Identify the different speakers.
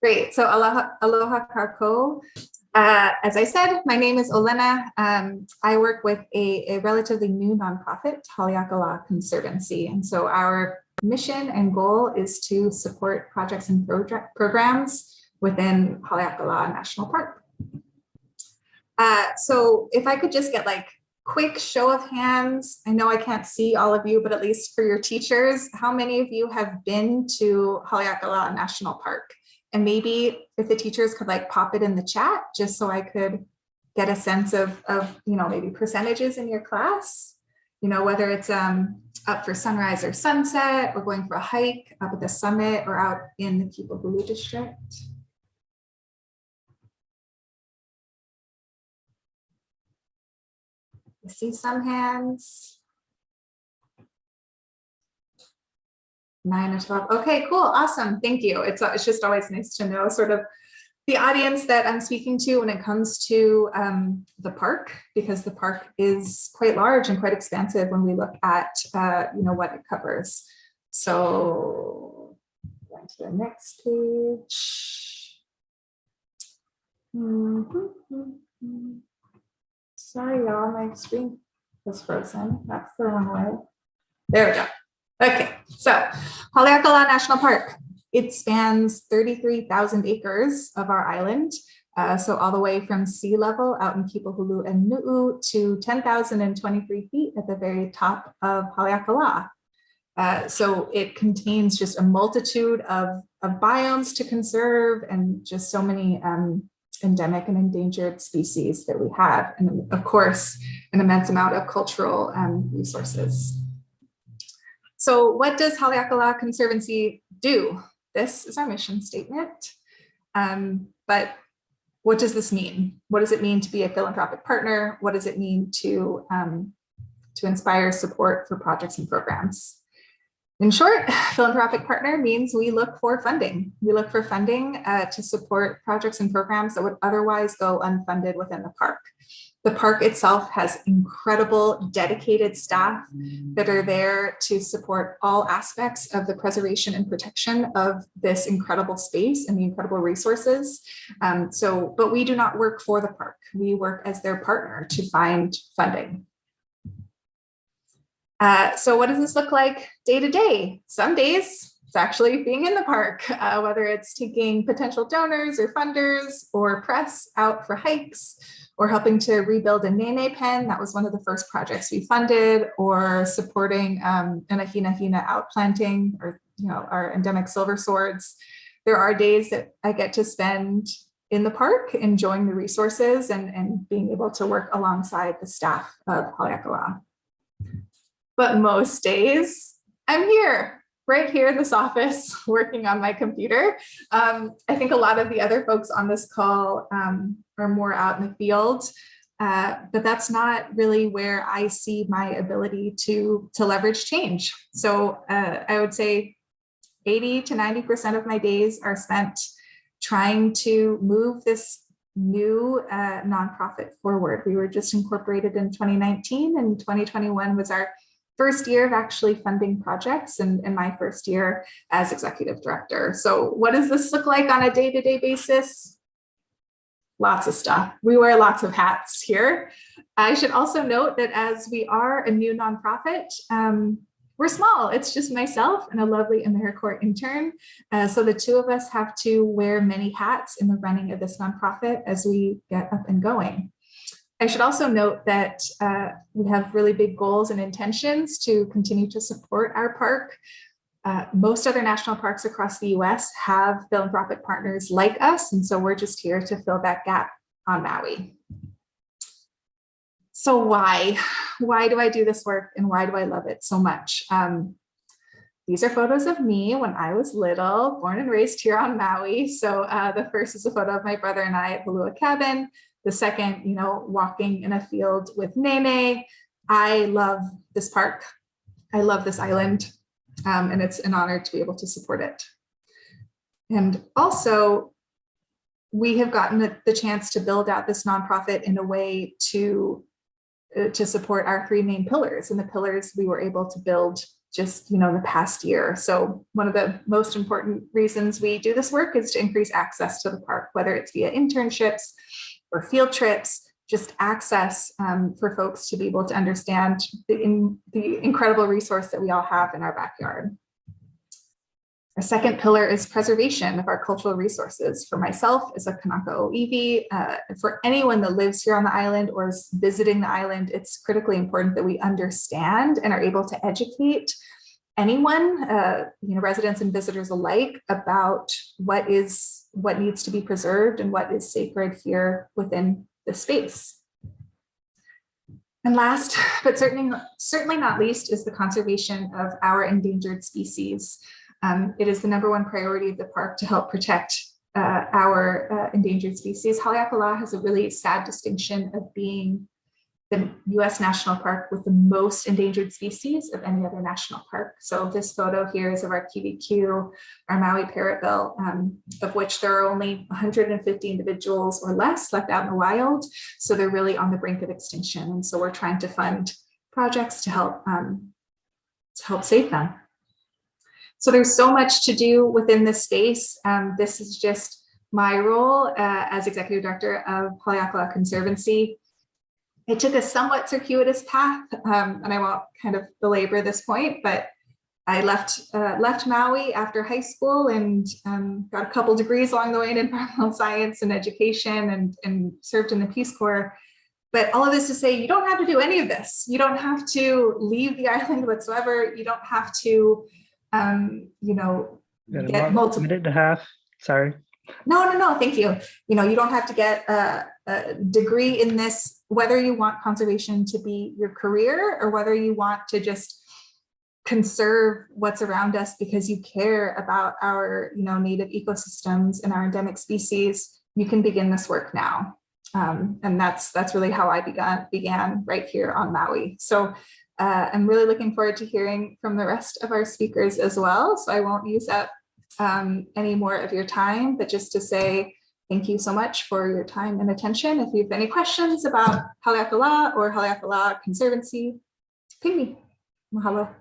Speaker 1: Great. So aloha kako. As I said, my name is Olena. I work with a relatively new nonprofit, Haleakalā Conservancy. And so our mission and goal is to support projects and programs within Haleakalā National Park. So if I could just get like quick show of hands, I know I can't see all of you, but at least for your teachers, how many of you have been to Haleakalā National Park? And maybe if the teachers could like pop it in the chat, just so I could get a sense of maybe percentages in your class, whether it's up for sunrise or sunset, or going for a hike up at the summit or out in the Hulu district. I see some hands. 9 or 12. Okay, cool. Awesome. Thank you. It's just always nice to know sort of the audience that I'm speaking to when it comes to the park, because the park is quite large and quite expansive when we look at what it covers. So going to the next page. Sorry, y'all, my screen was frozen. That's the wrong way. There we go. Okay, so Haleakalā National Park, it spans 33,000 acres of our island. So all the way from sea level out in Hulu and Nu'u to 10,023 feet at the very top of Haleakalā. So it contains just a multitude of biomes to conserve and just so many endemic and endangered species that we have. And of course, an immense amount of cultural resources. So what does Haleakalā Conservancy do? This is our mission statement. But what does this mean? What does it mean to be a philanthropic partner? What does it mean to inspire support for projects and programs? In short, philanthropic partner means we look for funding. We look for funding to support projects and programs that would otherwise go unfunded within the park. The park itself has incredible dedicated staff that are there to support all aspects of the preservation and protection of this incredible space and the incredible resources. But we do not work for the park. We work as their partner to find funding. So what does this look like day to day? Some days it's actually being in the park, whether it's taking potential donors or funders or press out for hikes, or helping to rebuild a nene pen. That was one of the first projects we funded, or supporting an ʻāina outplanting, or our endemic silver swords. There are days that I get to spend in the park enjoying the resources and being able to work alongside the staff of Haleakalā. But most days I'm here, right here in this office, working on my computer. I think a lot of the other folks on this call are more out in the field, but that's not really where I see my ability to leverage change. So I would say 80 to 90% of my days are spent trying to move this new nonprofit forward. We were just incorporated in 2019, and 2021 was our first year of actually funding projects, and my first year as executive director. So what does this look like on a day-to-day basis? Lots of stuff. We wear lots of hats here. I should also note that as we are a new nonprofit, we're small. It's just myself and a lovely AmeriCorps intern. So the two of us have to wear many hats in the running of this nonprofit as we get up and going. I should also note that we have really big goals and intentions to continue to support our park. Most other national parks across the US have philanthropic partners like us, and so we're just here to fill that gap on Maui. So why do I do this work, and why do I love it so much? These are photos of me when I was little, born and raised here on Maui. So the first is a photo of my brother and I at Hulua Cabin. The second, walking in a field with Nene. I love this park. I love this island, and it's an honor to be able to support it. And also, we have gotten the chance to build out this nonprofit in a way to support our three main pillars. And the pillars we were able to build just, you know, the past year. So one of the most important reasons we do this work is to increase access to the park, whether it's via internships or field trips, just access for folks to be able to understand the incredible resource that we all have in our backyard. Our second pillar is preservation of our cultural resources. For myself as a Kanaka Oiwi, for anyone that lives here on the island or is visiting the island, it's critically important that we understand and are able to educate anyone, you know, residents and visitors alike, about what needs to be preserved and what is sacred here within the space. And last, but certainly not least, is the conservation of our endangered species. It is the #1 priority of the park to help protect our endangered species. Haleakalā has a really sad distinction of being the US national park with the most endangered species of any other national park. So this photo here is of our kiwikiu, our Maui parrotbill, of which there are only 150 individuals or less left out in the wild. So they're really on the brink of extinction. And so we're trying to fund projects to help save them. So there's so much to do within this space. This is just my role as executive director of Hawaiian Conservancy. It took a somewhat circuitous path, and I won't kind of belabor this point, but I left Maui after high school and got a couple degrees along the way in environmental science and education, and served in the Peace Corps. But all of this to say, you don't have to do any of this. You don't have to leave the island whatsoever. You don't have to you know, get multiple.
Speaker 2: Minute and a half. Sorry.
Speaker 1: No, thank you. You know, you don't have to get a degree in this, whether you want conservation to be your career or whether you want to just conserve what's around us because you care about our, you know, native ecosystems and our endemic species. You can begin this work now. And that's really how I began right here on Maui. So I'm really looking forward to hearing from the rest of our speakers as well. So I won't use up any more of your time, but just to say thank you so much for your time and attention. If you have any questions about Haleakalā or Haleakalā Conservancy, ping me. Mahalo.